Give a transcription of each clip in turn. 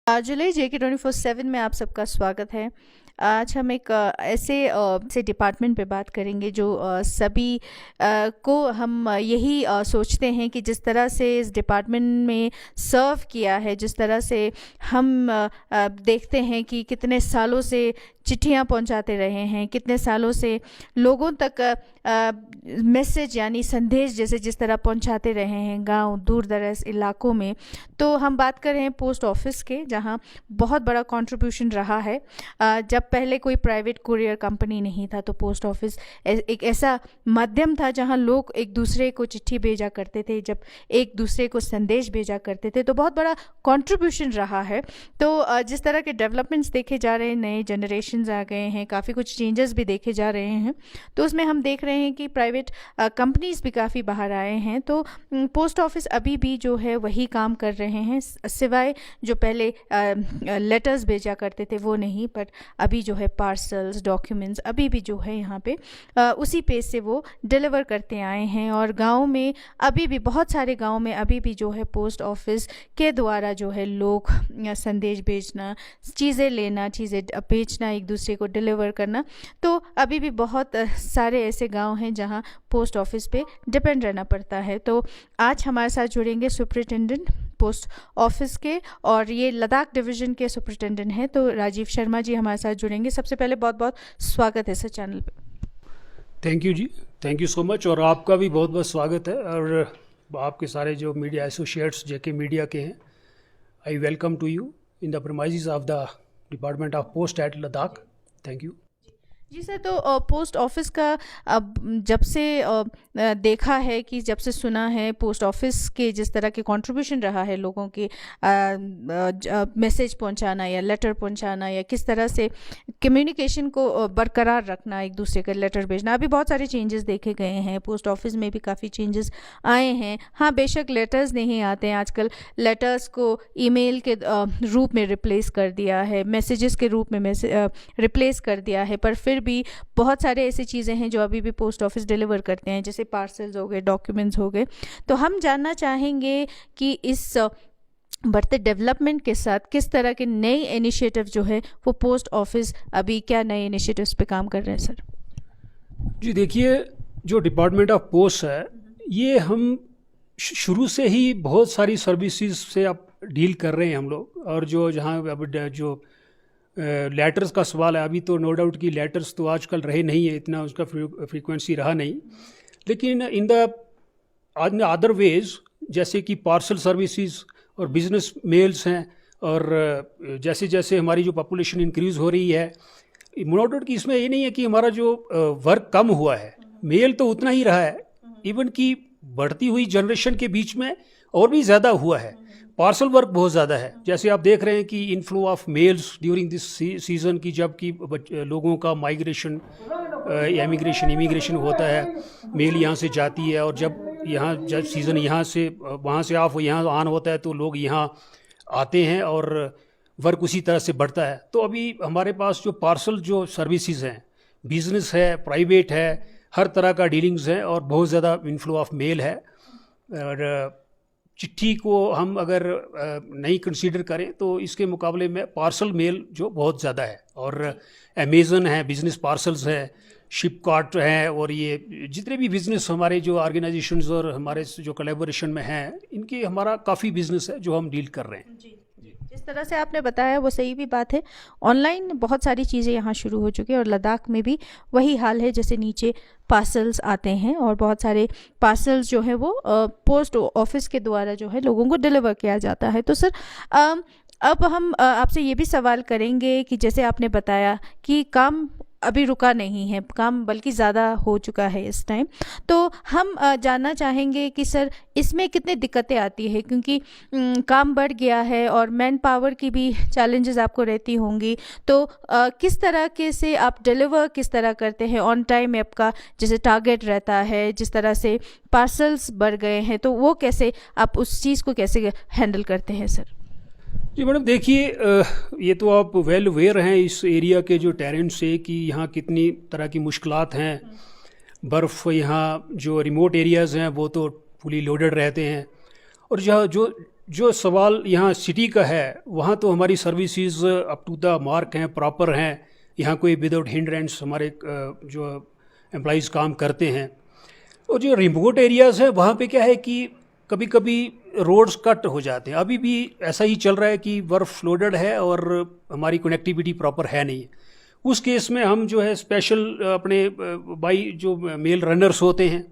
जुलाई JK 24/7 में आप सबका स्वागत है। आज हम एक ऐसे डिपार्टमेंट पे बात करेंगे जो सभी को हम यही सोचते हैं कि जिस तरह से इस डिपार्टमेंट में सर्व किया है, जिस तरह से हम देखते हैं कि कितने सालों से चिट्ठियां पहुंचाते रहे हैं, कितने सालों से लोगों तक मैसेज यानी संदेश जैसे जिस तरह पहुंचाते रहे हैं गांव दूर दराज इलाकों में। तो हम बात कर रहे हैं पोस्ट ऑफिस के, जहां बहुत बड़ा कंट्रीब्यूशन रहा है। जब पहले कोई प्राइवेट कुरियर कंपनी नहीं था तो पोस्ट ऑफिस एक ऐसा माध्यम था जहां लोग एक दूसरे को चिट्ठी भेजा करते थे, जब एक दूसरे को संदेश भेजा करते थे, तो बहुत बड़ा कंट्रीब्यूशन रहा है। तो जिस तरह के डेवलपमेंट्स देखे जा रहे हैं, नए जनरेशन आ गए हैं, काफ़ी कुछ चेंजेस भी देखे जा रहे हैं, तो उसमें हम देख रहे हैं कि प्राइवेट कंपनीज भी काफ़ी बाहर आए हैं। तो पोस्ट ऑफिस अभी भी जो है वही काम कर रहे हैं, सिवाय जो पहले लेटर्स भेजा करते थे वो नहीं, पर अभी जो है पार्सल्स, डॉक्यूमेंट्स अभी भी जो है यहाँ पे उसी पेज से वो डिलीवर करते आए हैं। और गाँव में अभी भी, बहुत सारे गाँव में अभी भी जो है पोस्ट ऑफिस के द्वारा जो है लोग संदेश भेजना, चीज़ें लेना, चीज़ें बेचना, एक दूसरे को डिलीवर करना, तो अभी भी बहुत सारे ऐसे गांव हैं जहां पोस्ट ऑफिस पे डिपेंड रहना पड़ता है। तो आज हमारे साथ जुड़ेंगे सुपरिटेंडेंट पोस्ट ऑफिस के, और ये लद्दाख डिवीज़न के सुपरिटेंडेंट हैं, तो राजीव शर्मा जी हमारे साथ जुड़ेंगे। सबसे पहले बहुत बहुत स्वागत है सर चैनल पे। थैंक यू जी, थैंक यू सो मच। और आपका भी बहुत बहुत स्वागत है, और आपके सारे जो मीडिया एसोसिएट्स JK मीडिया के हैं, I welcome to you in the premises of the department of post at Ladakh. Thank you जी सर। तो पोस्ट ऑफिस का अब जब से देखा है कि जब से सुना है पोस्ट ऑफिस के जिस तरह के कंट्रीब्यूशन रहा है लोगों के मैसेज पहुंचाना या लेटर पहुंचाना, या किस तरह से कम्युनिकेशन को बरकरार रखना, एक दूसरे का लेटर भेजना, अभी बहुत सारे चेंजेस देखे गए हैं। पोस्ट ऑफिस में भी काफ़ी चेंजेस आए हैं। हाँ, बेशक लेटर्स नहीं आते हैं आजकल, लेटर्स को ईमेल के रूप में रिप्लेस कर दिया है, मैसेजेस के रूप में रिप्लेस कर दिया है, पर फिर भी बहुत सारे ऐसी चीज़ें हैं जो अभी भी पोस्ट ऑफिस डिलीवर करते हैं, जैसे पार्सल्स हो गए, डॉक्यूमेंट्स हो गए। तो हम जानना चाहेंगे कि इस बढ़ते डेवलपमेंट के साथ किस तरह के नए इनिशिएटिव जो है वो पोस्ट ऑफिस अभी क्या नए इनिशिएटिव्स पे काम कर रहे हैं सर? जी, देखिए, जो डिपार्टमेंट ऑफ पोस्ट है, ये हम शुरू से ही बहुत सारी सर्विसेज से अब डील कर रहे हैं हम लोग। और जो जहाँ अब जो लेटर्स का सवाल है, अभी तो नो डाउट कि लेटर्स तो आजकल रहे नहीं है, इतना उसका फ्रीक्वेंसी रहा नहीं, लेकिन इन द अदर वेज जैसे कि पार्सल सर्विसेज और बिजनेस मेल्स हैं, और जैसे जैसे हमारी जो पॉपुलेशन इंक्रीज़ हो रही है, नो डाउट कि इसमें ये नहीं है कि हमारा जो वर्क कम हुआ है, मेल तो उतना ही रहा है, इवन कि बढ़ती हुई जनरेशन के बीच में और भी ज़्यादा हुआ है। पार्सल वर्क बहुत ज़्यादा है, जैसे आप देख रहे हैं कि inflow of males during this season की, जबकि लोगों का माइग्रेशन, इमिग्रेशन होता है, मेल यहाँ से जाती है, और जब सीज़न यहाँ से वहाँ से ऑफ यहाँ ऑन होता है तो लोग यहाँ आते हैं और वर्क उसी तरह से बढ़ता है। तो अभी हमारे पास जो पार्सल जो सर्विसेज हैं, बिजनेस है, प्राइवेट है, हर तरह का डीलिंग्स है, और बहुत ज़्यादा इनफ्लो ऑफ मेल है। और चिट्ठी को हम अगर नहीं कंसीडर करें तो इसके मुकाबले में पार्सल मेल जो बहुत ज़्यादा है, और अमेज़न है, बिजनेस पार्सल्स है, शिपकार्ट है, और ये जितने भी बिज़नेस हमारे जो ऑर्गेनाइजेशंस और हमारे जो कोलैबोरेशन में हैं, इनकी हमारा काफ़ी बिजनेस है जो हम डील कर रहे हैं। जी, जिस तरह से आपने बताया वो सही भी बात है। ऑनलाइन बहुत सारी चीज़ें यहाँ शुरू हो चुकी है, और लद्दाख में भी वही हाल है, जैसे नीचे पार्सल्स आते हैं और बहुत सारे पार्सल्स जो है वो पोस्ट ऑफिस के द्वारा जो है लोगों को डिलीवर किया जाता है। तो सर अब हम आपसे ये भी सवाल करेंगे कि जैसे आपने बताया कि काम अभी रुका नहीं है, काम बल्कि ज़्यादा हो चुका है इस टाइम, तो हम जानना चाहेंगे कि सर इसमें कितनी दिक्कतें आती है, क्योंकि काम बढ़ गया है और मैन पावर की भी चैलेंजेस आपको रहती होंगी। तो किस तरह के से आप डिलीवर किस तरह करते हैं ऑन टाइम, आपका जैसे टारगेट रहता है, जिस तरह से पार्सल्स बढ़ गए हैं, तो वो कैसे आप उस चीज़ को कैसे हैंडल करते हैं सर? जी मैडम, देखिए, ये तो आप वेल अवेयर हैं इस एरिया के जो टेरेन से, कि यहाँ कितनी तरह की मुश्किलात हैं। बर्फ़, यहाँ जो रिमोट एरियाज़ हैं वो तो फुली लोडेड रहते हैं, और जो जो सवाल यहाँ सिटी का है, वहाँ तो हमारी services up to the mark हैं, प्रॉपर हैं। यहाँ कोई विदाउट हिंड्रेंस हमारे जो एम्प्लॉइज़ काम करते हैं। और जो रिमोट एरियाज़ हैं वहाँ पे क्या है कि कभी कभी रोड्स कट हो जाते हैं। अभी भी ऐसा ही चल रहा है कि बर्फ़ फ्लोडेड है और हमारी कनेक्टिविटी प्रॉपर है नहीं। उस केस में हम जो है स्पेशल अपने बाई जो मेल रनर्स होते हैं,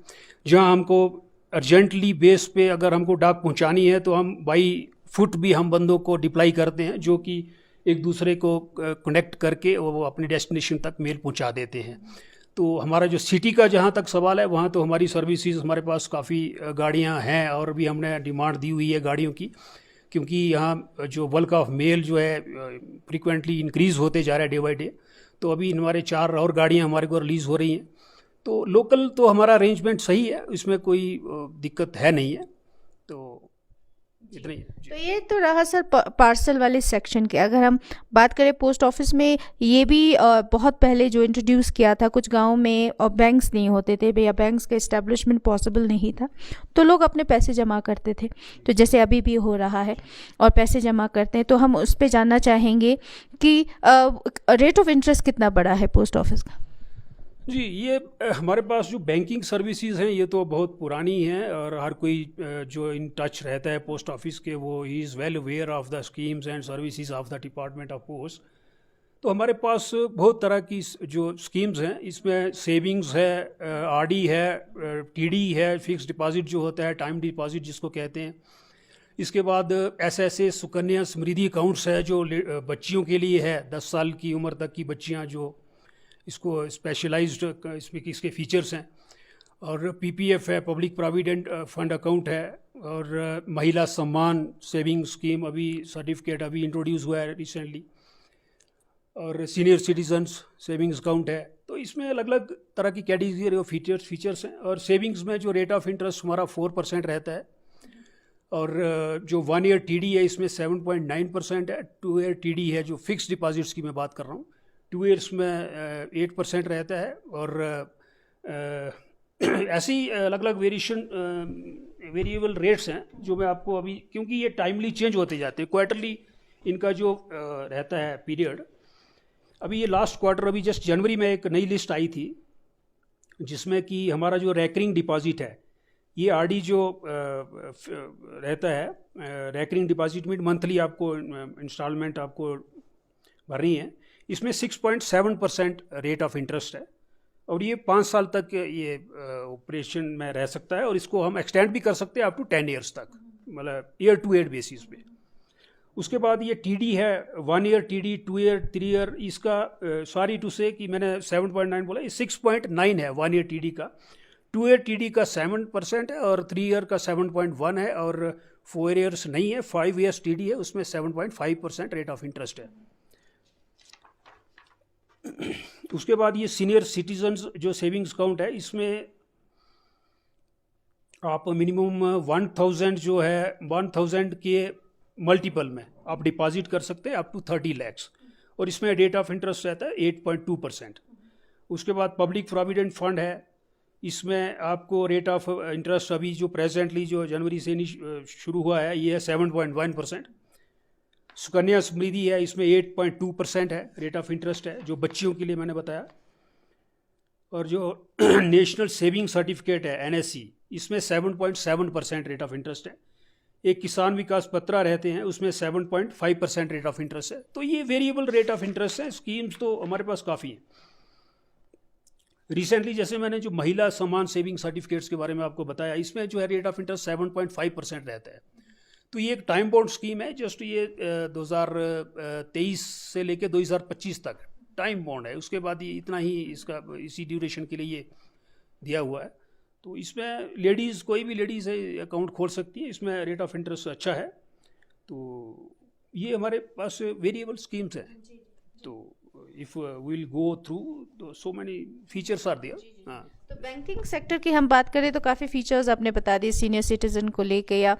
जहाँ हमको अर्जेंटली बेस पे अगर हमको डाक पहुंचानी है तो हम बाई फुट भी हम बंदों को डिप्लाई करते हैं, जो कि एक दूसरे को कनेक्ट करके वो अपने डेस्टिनेशन तक मेल पहुंचा देते हैं। तो हमारा जो सिटी का जहाँ तक सवाल है, वहाँ तो हमारी सर्विसेज, हमारे पास काफ़ी गाड़ियाँ हैं और भी हमने डिमांड दी हुई है गाड़ियों की, क्योंकि यहाँ जो बल्क ऑफ मेल जो है फ्रिक्वेंटली इंक्रीज़ होते जा रहा है डे बाई डे। तो अभी हमारे 4 और गाड़ियाँ हमारे को रिलीज़ हो रही हैं। तो लोकल तो हमारा अरेंजमेंट सही है, इसमें कोई दिक्कत है नहीं है। तो इतना ही है। तो ये तो रहा सर पार्सल वाले सेक्शन के। अगर हम बात करें पोस्ट ऑफिस में, ये भी बहुत पहले जो इंट्रोड्यूस किया था, कुछ गाँव में और बैंक्स नहीं होते थे भैया, बैंक्स का इस्टेब्लिशमेंट पॉसिबल नहीं था, तो लोग अपने पैसे जमा करते थे। तो जैसे अभी भी हो रहा है और पैसे जमा करते हैं, तो हम उस पर जानना चाहेंगे कि रेट ऑफ इंटरेस्ट कितना बड़ा है पोस्ट ऑफिस का। जी, ये हमारे पास जो बैंकिंग सर्विसेज हैं ये तो बहुत पुरानी हैं और हर कोई जो इन टच रहता है पोस्ट ऑफिस के, वो he is well aware of the schemes and services of the department of post. तो हमारे पास बहुत तरह की जो स्कीम्स हैं, इसमें सेविंग्स है, आरडी है, टीडी है, फिक्स डिपॉजिट जो होता है, टाइम डिपॉजिट जिसको कहते हैं। इसके बाद एसएसए सुकन्या समृद्धि अकाउंट्स है जो बच्चियों के लिए है, 10 साल की उम्र तक की बच्चियां जो इसको स्पेशलाइज्ड इसमें इसके फीचर्स हैं। और पीपीएफ है, पब्लिक प्रोविडेंट फंड अकाउंट है। और महिला सम्मान सेविंग स्कीम अभी सर्टिफिकेट अभी इंट्रोड्यूस हुआ है रिसेंटली। और सीनियर सिटीजन्स सेविंग्स अकाउंट है। तो इसमें अलग अलग तरह की कैटेगरी ऑफ फीचर्स हैं। और सेविंग्स में जो रेट ऑफ इंटरेस्ट हमारा 4% रहता है। और जो 1 ईयर टीडी है इसमें 7.9% है। 2 ईयर टीडी है जो फिक्स डिपॉजिट्स की मैं बात कर रहा हूँ, 2 ईयर्स में 8% रहता है। और ऐसी अलग अलग वेरिएबल रेट्स हैं जो मैं आपको अभी, क्योंकि ये टाइमली चेंज होते जाते हैं, क्वार्टरली इनका जो रहता है पीरियड। अभी ये लास्ट क्वार्टर, अभी जस्ट जनवरी में एक नई लिस्ट आई थी जिसमें कि हमारा जो रैकरिंग डिपॉजिट है, ये आरडी जो रहता है, रैकरिंग डिपॉजिट में मंथली आपको इंस्टॉलमेंट आपको भरनी है, इसमें 6.7% रेट ऑफ इंटरेस्ट है। और ये 5 साल तक ये ऑपरेशन में रह सकता है और इसको हम एक्सटेंड भी कर सकते हैं अप टू 10 ईयर्स तक, मतलब ईयर टू ईयर बेसिस पे। उसके बाद ये टीडी है, 1 ईयर टीडी, 2 ईयर, 3 ईयर, इसका सॉरी टू से कि मैंने 7.9 बोला, ये 6.9 है 1 ईयर टीडी का। 2 ईयर टीडी का 7% है और 3 ईयर का 7.1 है। और 4 ईयर्स नहीं है, 5 ईयर्स टीडी है, उसमें 7.5% रेट ऑफ इंटरेस्ट है। उसके बाद ये सीनियर सिटीजन्स जो सेविंग्स अकाउंट है, इसमें आप मिनिमम 1000 जो है 1000 के मल्टीपल में आप डिपॉजिट कर सकते हैं अप टू 30 lakhs। और इसमें रेट ऑफ इंटरेस्ट रहता है 8.2%। उसके बाद पब्लिक प्रोविडेंट फंड है, इसमें आपको रेट ऑफ इंटरेस्ट अभी जो प्रेजेंटली जो जनवरी से शुरू हुआ है ये है 7.1%। सुकन्या समृद्धि है, इसमें 8.2% है रेट ऑफ इंटरेस्ट है, जो बच्चियों के लिए मैंने बताया। और जो नेशनल सेविंग सर्टिफिकेट है NSC, इसमें 7.7% रेट ऑफ इंटरेस्ट है। एक किसान विकास पत्रा रहते हैं, उसमें 7.5% रेट ऑफ इंटरेस्ट है। तो ये वेरिएबल रेट ऑफ इंटरेस्ट है। स्कीम्स तो हमारे पास काफ़ी हैं। रिसेंटली जैसे मैंने जो महिला सम्मान सेविंग सर्टिफिकेट्स के बारे में आपको बताया, इसमें जो है रेट ऑफ इंटरेस्ट 7.5% रहता है। तो ये एक टाइम बाउंड स्कीम है, जस्ट ये 2023 से लेकर 2025 तक टाइम बाउंड है। उसके बाद ये इतना ही इसका इसी ड्यूरेशन के लिए ये दिया हुआ है। तो इसमें लेडीज़, कोई भी लेडीज़ है अकाउंट खोल सकती है, इसमें रेट ऑफ इंटरेस्ट अच्छा है। तो ये हमारे पास वेरिएबल स्कीम्स हैं। तो इफ़ विल गो थ्रू, तो so many features are there. हाँ, तो बैंकिंग सेक्टर की हम बात करें तो काफ़ी फीचर्स आपने बता दिए सीनियर सिटीजन को लेके या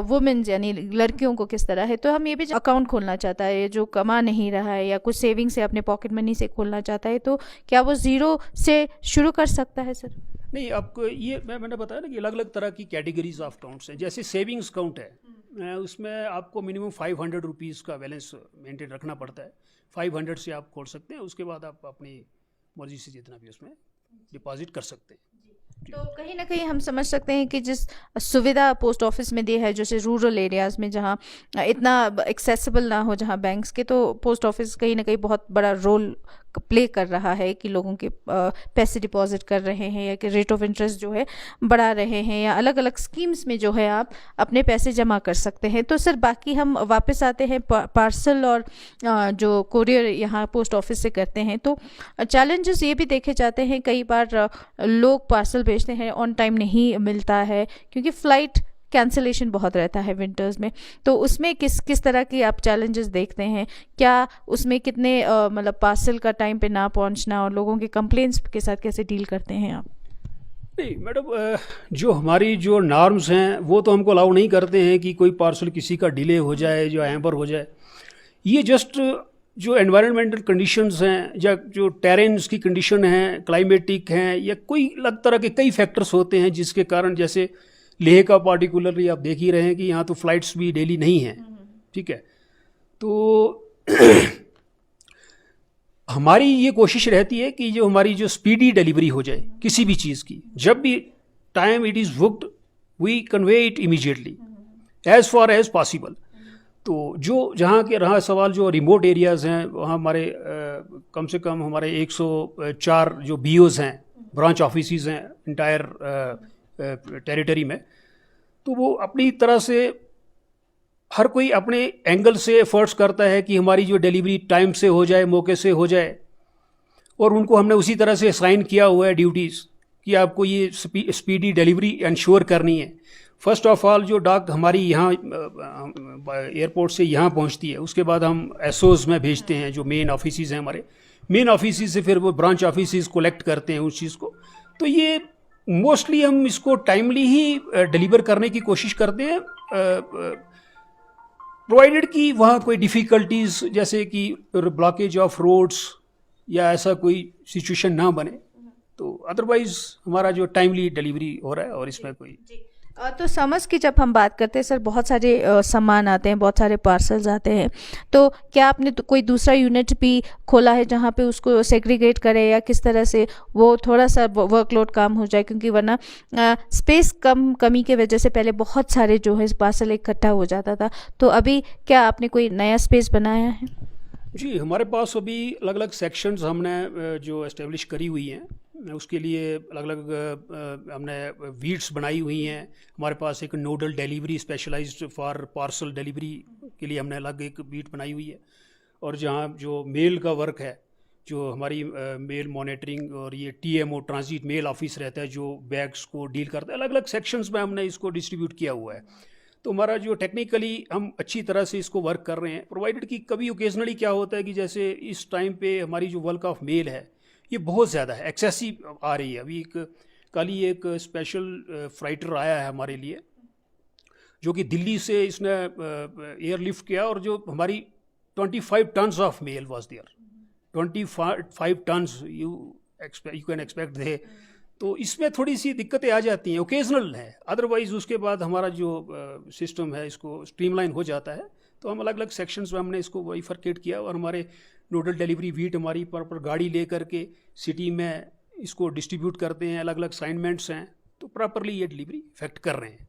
वुमेन्स यानी लड़कियों को किस तरह है। तो हम ये भी अकाउंट खोलना चाहता है जो कमा नहीं रहा है या कुछ सेविंग से अपने पॉकेट मनी से खोलना चाहता है, तो क्या वो ज़ीरो से शुरू कर सकता है सर? नहीं, आपको ये मैंने बताया ना कि अलग अलग तरह की कैटेगरीज ऑफ अकाउंट्स हैं। जैसे सेविंग्स अकाउंट है, उसमें आपको मिनिमम 500 रुपीज़ का बैलेंस मेंटेन रखना पड़ता है। 500 से आप खोल सकते हैं, उसके बाद आप अपनी मर्जी से जितना भी उसमें डिपॉजिट कर सकते हैं। तो कहीं ना कहीं हम समझ सकते हैं कि जिस सुविधा पोस्ट ऑफिस में दी है, जैसे रूरल एरियाज़ में जहाँ इतना एक्सेसिबल ना हो जहाँ बैंक्स के, तो पोस्ट ऑफिस कहीं ना कहीं बहुत बड़ा रोल प्ले कर रहा है कि लोगों के पैसे डिपॉजिट कर रहे हैं, या कि रेट ऑफ इंटरेस्ट जो है बढ़ा रहे हैं, या अलग अलग स्कीम्स में जो है आप अपने पैसे जमा कर सकते हैं। तो सर बाकी हम वापस आते हैं पार्सल और जो कोरियर यहाँ पोस्ट ऑफिस से करते हैं, तो चैलेंजेस ये भी देखे जाते हैं कई बार लोग पार्सल भेजते हैं, ऑन टाइम नहीं मिलता है क्योंकि फ़्लाइट कैंसिलेशन बहुत रहता है विंटर्स में। तो उसमें किस किस तरह की आप चैलेंजेस देखते हैं? क्या उसमें कितने मतलब पार्सल का टाइम पे ना पहुंचना और लोगों के कंप्लेंट्स के साथ कैसे डील करते हैं आप? नहीं मैडम, जो हमारी जो नॉर्म्स हैं वो तो हमको अलाउ नहीं करते हैं कि कोई पार्सल किसी का डिले हो जाए, जो हैम्पर हो जाए। ये जस्ट जो एनवायरनमेंटल कंडीशंस हैं, या जो टेरेन्स की कंडीशन हैं, क्लाइमेटिक हैं, या कोई अलग तरह के कई फैक्टर्स होते हैं जिसके कारण, जैसे लेह का पार्टिकुलरली आप देख ही रहे हैं कि यहाँ तो फ़्लाइट्स भी डेली नहीं हैं, ठीक है। तो हमारी ये कोशिश रहती है कि जो हमारी जो स्पीडी डिलीवरी हो जाए किसी भी चीज़ की, जब भी time it is booked we convey it immediately as far as possible. तो जो जहाँ के रहा सवाल जो रिमोट एरियाज़ हैं, वहाँ हमारे कम से कम हमारे 104 जो BOs हैं, ब्रांच ऑफिस हैं इंटायर टेरिटरी में, तो वो अपनी तरह से हर कोई अपने एंगल से एफर्ट्स करता है कि हमारी जो डिलीवरी टाइम से हो जाए, मौके से हो जाए। और उनको हमने उसी तरह से असाइन किया हुआ है ड्यूटीज़ कि आपको ये स्पीडी डिलीवरी इंश्योर करनी है। फर्स्ट ऑफ ऑल जो डाक हमारी यहाँ एयरपोर्ट से यहाँ पहुँचती है, उसके बाद हम एसओज में भेजते हैं जो मेन ऑफिस हैं हमारे। मेन ऑफिस से फिर वो ब्रांच ऑफिस कलेक्ट करते हैं उस चीज़ को। तो ये मोस्टली हम इसको टाइमली ही डिलीवर करने की कोशिश करते हैं, प्रोवाइडेड कि वहाँ कोई डिफ़िकल्टीज़ जैसे कि ब्लॉकेज ऑफ रोड्स या ऐसा कोई सिचुएशन ना बने। तो अदरवाइज़ हमारा जो टाइमली डिलीवरी हो रहा है, और इसमें कोई तो समझ की जब हम बात करते हैं सर, बहुत सारे सामान आते हैं, बहुत सारे पार्सल्स आते हैं, तो क्या आपने तो कोई दूसरा यूनिट भी खोला है जहाँ पे उसको सेग्रीगेट करे, या किस तरह से वो थोड़ा सा वर्कलोड काम हो जाए? क्योंकि वरना स्पेस कमी के वजह से पहले बहुत सारे जो है पार्सल इकट्ठा हो जाता था। तो अभी क्या आपने कोई नया स्पेस बनाया है? जी, हमारे पास अभी अलग अलग सेक्शंस हमने जो एस्टेब्लिश करी हुई हैं, उसके लिए अलग अलग हमने वीट्स बनाई हुई हैं। हमारे पास एक nodal delivery specialised for parcel delivery के लिए हमने अलग एक वीट बनाई हुई है। और जहाँ जो मेल का वर्क है, जो हमारी मेल मॉनिटरिंग और ये TMO ट्रांजिट मेल ऑफिस रहता है जो बैग्स को डील करता है, अलग अलग सेक्शंस में हमने इसको डिस्ट्रीब्यूट किया हुआ है। तो हमारा जो टेक्निकली हम अच्छी तरह से इसको वर्क कर रहे हैं, प्रोवाइडेड कि कभी ओकेजनली क्या होता है कि जैसे इस टाइम पे हमारी जो वर्क ऑफ मेल है ये बहुत ज़्यादा है, एक्सेसिव आ रही है। अभी कल ही एक स्पेशल फ्राइटर आया है हमारे लिए, जो कि दिल्ली से इसने एयरलिफ्ट किया, और जो हमारी 25 tons of mail was there, 25 tons you can expect they. तो इसमें थोड़ी सी दिक्कतें आ जाती हैं, ओकेजनल है। अदरवाइज़ उसके बाद हमारा जो सिस्टम है इसको स्ट्रीमलाइन हो जाता है। तो हम अलग अलग सेक्शंस में हमने इसको बाइफरकेट किया, और हमारे नोडल डिलीवरी वीट हमारी प्रॉपर गाड़ी ले करके सिटी में इसको डिस्ट्रीब्यूट करते हैं। अलग अलग असाइनमेंट्स हैं, तो प्रॉपरली ये डिलीवरी इफेक्ट कर रहे हैं।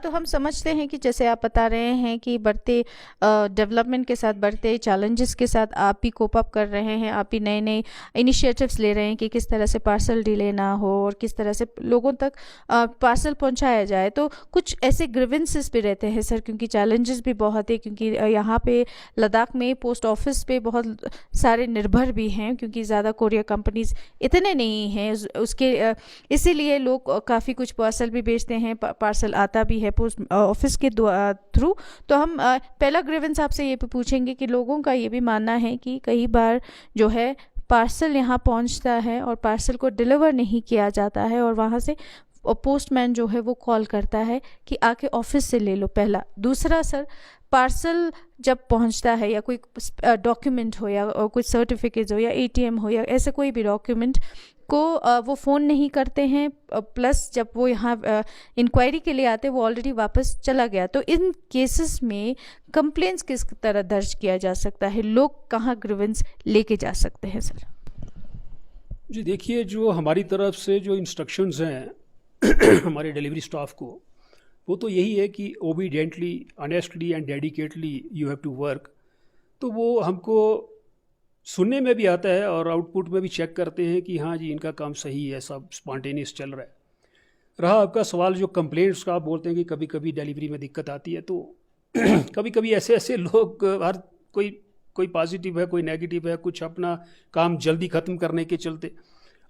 तो हम समझते हैं कि जैसे आप बता रहे हैं कि बढ़ते डेवलपमेंट के साथ, बढ़ते चैलेंजेस के साथ आप भी कोप अप कर रहे हैं, आप भी नए नए इनिशिएटिव्स ले रहे हैं कि किस तरह से पार्सल डिले ना हो और किस तरह से लोगों तक पार्सल पहुंचाया जाए। तो कुछ ऐसे ग्रीवेंसेस भी रहते हैं सर, क्योंकि चैलेंजेस भी बहुत है, क्योंकि यहाँ पे लद्दाख में पोस्ट ऑफिस पे बहुत सारे निर्भर भी हैं, क्योंकि ज़्यादा कोरियर कंपनीज इतने नहीं हैं उसके इसीलिए लोग काफ़ी कुछ पार्सल भी भेजते हैं, पार्सल आता भी है पोस्ट ऑफिस के थ्रू। तो हम पहला ग्रीवेंस आपसे ये भी पूछेंगे कि लोगों का ये भी मानना है कि कई बार जो है पार्सल यहाँ पहुँचता है और पार्सल को डिलीवर नहीं किया जाता है, और वहाँ से पोस्टमैन जो है वो कॉल करता है कि आके ऑफिस से ले लो। पहला। दूसरा सर, पार्सल जब पहुंचता है या कोई डॉक्यूमेंट हो या कोई सर्टिफिकेट हो या ATM हो या ऐसे कोई भी डॉक्यूमेंट, को वो फ़ोन नहीं करते हैं, प्लस जब वो यहाँ इंक्वायरी के लिए आते हैं वो ऑलरेडी वापस चला गया। तो इन केसेस में कंप्लेंट्स किस तरह दर्ज किया जा सकता है, लोग कहाँ ग्रीवेंस लेके जा सकते हैं सर? जी देखिए, जो हमारी तरफ से जो इंस्ट्रक्शंस हैं हमारे डिलीवरी स्टाफ को, वो तो यही है कि obediently, honestly and dedicatedly you have to work. तो वो हमको सुनने में भी आता है और आउटपुट में भी चेक करते हैं कि हाँ जी इनका काम सही है, सब स्पॉन्टेनियस चल रहा है। रहा आपका सवाल जो कंप्लेंट्स का, आप बोलते हैं कि कभी कभी डिलीवरी में दिक्कत आती है, तो कभी कभी ऐसे ऐसे लोग, हर कोई पॉजिटिव है, कोई नेगेटिव है, कुछ अपना काम जल्दी ख़त्म करने के चलते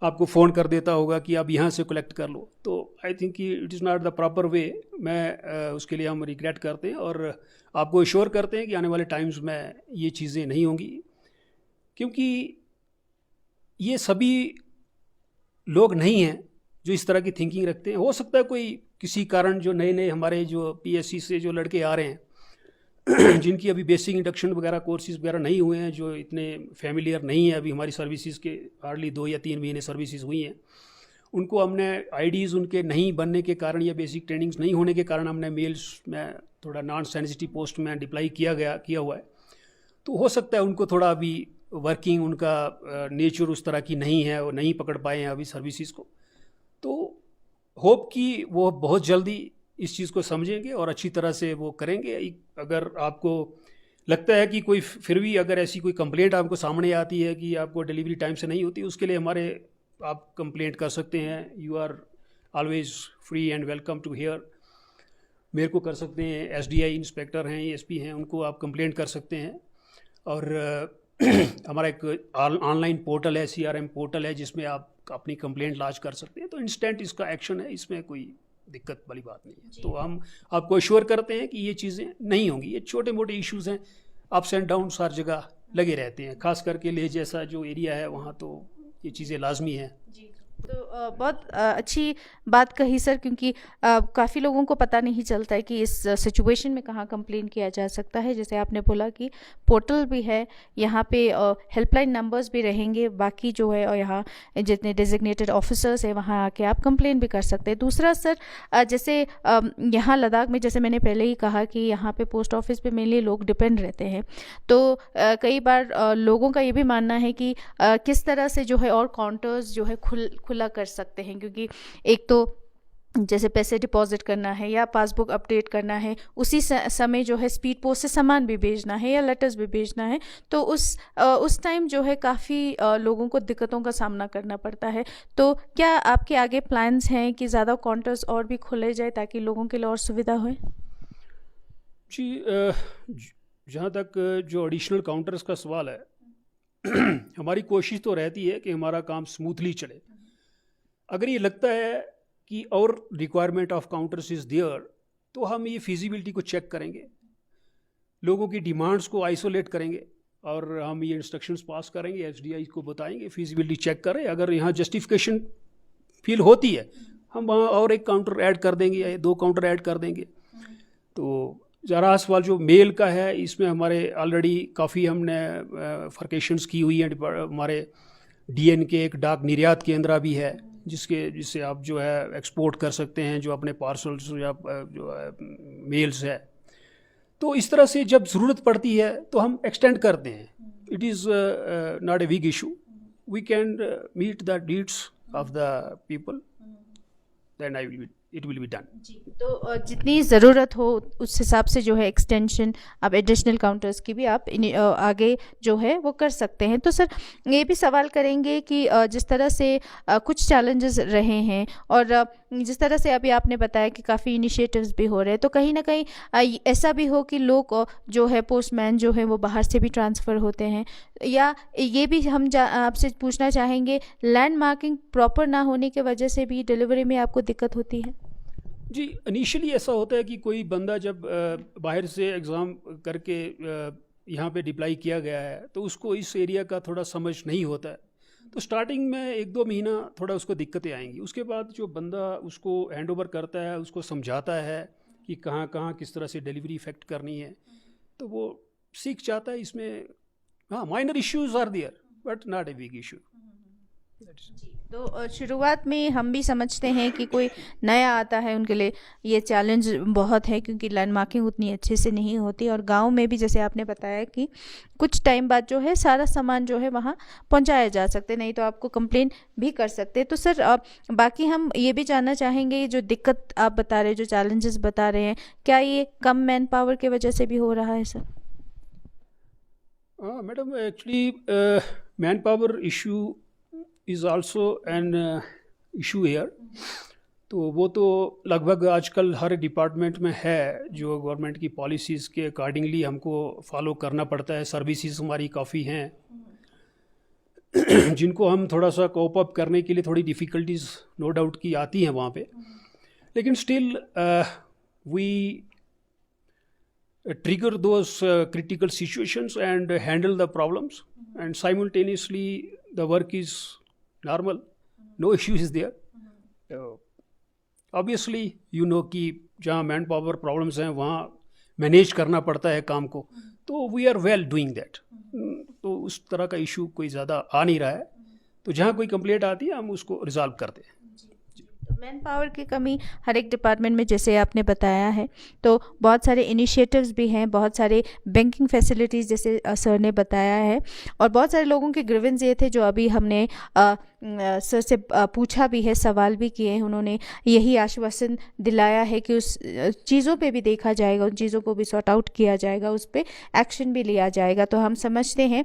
आपको फ़ोन कर देता होगा कि आप यहाँ से कलेक्ट कर लो। तो आई थिंक कि it is not the proper way. उसके लिए हम रिग्रेट करते हैं और आपको एश्योर करते हैं कि आने वाले टाइम्स में ये चीज़ें नहीं होंगी, क्योंकि ये सभी लोग नहीं हैं जो इस तरह की थिंकिंग रखते हैं। हो सकता है कोई किसी कारण जो नए नए हमारे जो पीएससी से जो लड़के आ रहे हैं जिनकी अभी बेसिक इंडक्शन वगैरह कोर्सेज वगैरह नहीं हुए हैं, जो इतने फैमिलियर नहीं है अभी हमारी सर्विसेज के, हार्डली 2 या 3 महीने सर्विसेज हुई हैं, उनको हमने आईडीज़ उनके नहीं बनने के कारण या बेसिक ट्रेनिंग्स नहीं होने के कारण हमने मेल्स में थोड़ा नॉन सेंसिटिव पोस्ट में डिप्लाई किया हुआ है। तो हो सकता है उनको थोड़ा अभी वर्किंग, उनका नेचर उस तरह की नहीं है, वो नहीं पकड़ पाए हैं अभी सर्विसेज को। तो होप कि वो बहुत जल्दी इस चीज़ को समझेंगे और अच्छी तरह से वो करेंगे। अगर आपको लगता है कि कोई फिर भी अगर ऐसी कोई कंप्लेंट आपको सामने आती है कि आपको डिलीवरी टाइम से नहीं होती, उसके लिए आप कंप्लेंट कर सकते हैं। You are always free and welcome to here. मेरे को कर सकते हैं, एसडीआई इंस्पेक्टर हैं, एएसपी हैं, उनको आप कंप्लेंट कर सकते हैं। और हमारा एक ऑनलाइन पोर्टल है, सीआरएम पोर्टल है, जिसमें आप अपनी कंप्लेंट लॉन्च कर सकते हैं। तो इंस्टेंट इसका एक्शन है, इसमें कोई दिक्कत वाली बात नहीं है। तो हम आपको एश्योर करते हैं कि ये चीज़ें नहीं होंगी। ये छोटे मोटे इश्यूज़ हैं, अप्स एंड डाउन्स हर जगह लगे रहते हैं, खास करके लेह जैसा जो एरिया है वहाँ तो ये चीज़ें लाजमी हैं। तो बहुत अच्छी बात कही सर, क्योंकि काफ़ी लोगों को पता नहीं चलता है कि इस सिचुएशन में कहाँ कंप्लेन किया जा सकता है। जैसे आपने बोला कि पोर्टल भी है, यहाँ पे हेल्पलाइन नंबर्स भी रहेंगे, बाकी जो है और यहाँ जितने डेजिग्नेटेड ऑफिसर्स हैं वहाँ आके आप कंप्लेन भी कर सकते हैं। दूसरा सर, जैसे यहाँ लद्दाख में, जैसे मैंने पहले ही कहा कि यहाँ पे पोस्ट ऑफिस पे मेनली लोग डिपेंड रहते हैं। तो कई बार लोगों का ये भी मानना है कि किस तरह से जो है और काउंटर्स जो है खुला कर सकते हैं, क्योंकि एक तो जैसे पैसे डिपॉजिट करना है या पासबुक अपडेट करना है, उसी समय जो है स्पीड पोस्ट से सामान भी भेजना है या लेटर्स भी भेजना है, तो उस टाइम जो है काफ़ी लोगों को दिक्कतों का सामना करना पड़ता है। तो क्या आपके आगे प्लान्स हैं कि ज़्यादा काउंटर्स और भी खोले जाए ताकि लोगों के लिए और सुविधा हो? जी, जहाँ तक जो एडिशनल काउंटर्स का सवाल है हमारी कोशिश तो रहती है कि हमारा काम स्मूथली चले। अगर ये लगता है कि और requirement of counters is there, तो हम ये फिजिबिलिटी को चेक करेंगे, लोगों की डिमांड्स को आइसोलेट करेंगे और हम ये इंस्ट्रक्शंस पास करेंगे, एसडीआई को बताएंगे, फिजिबिलिटी चेक करें। अगर यहाँ जस्टिफिकेशन फील होती है, हम वहाँ और एक काउंटर ऐड कर देंगे या 2 काउंटर ऐड कर देंगे। तो ज़रा सवाल जो मेल का है, इसमें हमारे ऑलरेडी काफ़ी हमने फर्केशंस की हुई हैं। हमारे डीएन के एक डाक निर्यात केंद्र भी है, जिससे आप जो है एक्सपोर्ट कर सकते हैं जो अपने पार्सल्स या जो है मेल्स है। तो इस तरह से जब ज़रूरत पड़ती है तो हम एक्सटेंड करते हैं। It is not a big issue, we can meet the needs of the people, then it will be done. तो जितनी ज़रूरत हो उस हिसाब से जो है एक्सटेंशन, आप एडिशनल काउंटर्स की भी आप आगे जो है वो कर सकते हैं। तो सर ये भी सवाल करेंगे कि जिस तरह से कुछ चैलेंजेस रहे हैं और जिस तरह से अभी आपने बताया कि काफ़ी इनिशिएटिव्स भी हो रहे हैं, तो कहीं ना कहीं ऐसा भी हो कि लोग जो है पोस्टमैन जो है वो बाहर से भी ट्रांसफ़र होते हैं, या ये भी हम आपसे पूछना चाहेंगे लैंड मार्किंग प्रॉपर ना होने की वजह से भी डिलीवरी में आपको दिक्कत होती है? जी, इनिशियली ऐसा होता है कि कोई बंदा जब बाहर से एग्ज़ाम करके यहाँ पे डिप्लाई किया गया है तो उसको इस एरिया का थोड़ा समझ नहीं होता है, तो स्टार्टिंग में 1-2 महीना थोड़ा उसको दिक्कतें आएंगी। उसके बाद जो बंदा उसको हैंड ओवर करता है, उसको समझाता है कि कहाँ कहाँ किस तरह से डिलीवरी इफेक्ट करनी है, तो वो सीख जाता है। इसमें हाँ, minor issues are there but not a big issue. तो शुरुआत में हम भी समझते हैं कि कोई नया आता है उनके लिए ये चैलेंज बहुत है, क्योंकि लैंड मार्किंग उतनी अच्छे से नहीं होती, और गांव में भी जैसे आपने बताया कि कुछ टाइम बाद जो है सारा सामान जो है वहाँ पहुँचाया जा सकते, नहीं तो आपको कंप्लेन भी कर सकते हैं। तो सर बाकी हम ये भी जानना चाहेंगे, ये जो दिक्कत आप बता रहे हैं, जो चैलेंजेस बता रहे हैं, क्या ये कम मैन पावर की वजह से भी हो रहा है sir? Madam, actually manpower issue is also an issue here. तो वो तो लगभग आजकल हर डिपार्टमेंट में है, जो गवर्नमेंट की पॉलिसीज़ के अकॉर्डिंगली हमको फॉलो करना पड़ता है। सर्विसेज हमारी काफ़ी हैं जिनको हम थोड़ा सा कोप अप करने के लिए थोड़ी डिफ़िकल्टीज नो डाउट की आती हैं वहाँ पे, लेकिन still we trigger those critical situations and handle the problems, and simultaneously the work is normal, no issue is there. Obviously you know कि जहाँ मैन पावर प्रॉब्लम्स हैं वहाँ मैनेज करना पड़ता है काम को, तो we are well doing that. तो उस तरह का इशू कोई ज़्यादा आ नहीं रहा है। तो जहाँ कोई कंप्लेंट आती है हम उसको रिजॉल्व करते हैं। मैन पावर की कमी हर एक डिपार्टमेंट में जैसे आपने बताया है, तो बहुत सारे इनिशिएटिव्स भी हैं, बहुत सारे बैंकिंग फैसिलिटीज़ जैसे सर ने बताया है, और बहुत सारे लोगों के ग्रीवेंस ये थे जो अभी हमने सर से पूछा भी है, सवाल भी किए हैं। उन्होंने यही आश्वासन दिलाया है कि उस चीज़ों पे भी देखा जाएगा, उन चीज़ों को भी सॉर्ट आउट किया जाएगा, उस पर एक्शन भी लिया जाएगा। तो हम समझते हैं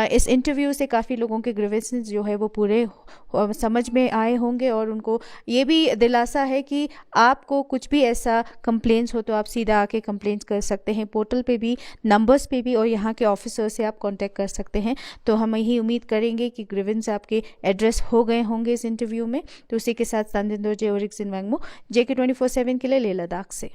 इस इंटरव्यू से काफ़ी लोगों के ग्रीवेंसेस जो है वो पूरे समझ में आए होंगे, और उनको ये भी दिलासा है कि आपको कुछ भी ऐसा कंप्लेंट्स हो तो आप सीधा आके कंप्लेंट्स कर सकते हैं, पोर्टल पे भी, नंबर्स पे भी, और यहाँ के ऑफिसर से आप कांटेक्ट कर सकते हैं। तो हम यही उम्मीद करेंगे कि ग्रीवेंस आपके एड्रेस हो गए होंगे इस इंटरव्यू में। तो उसी के साथ संदिंदो जे और JK24/7 के लिए लेह लद्दाख से।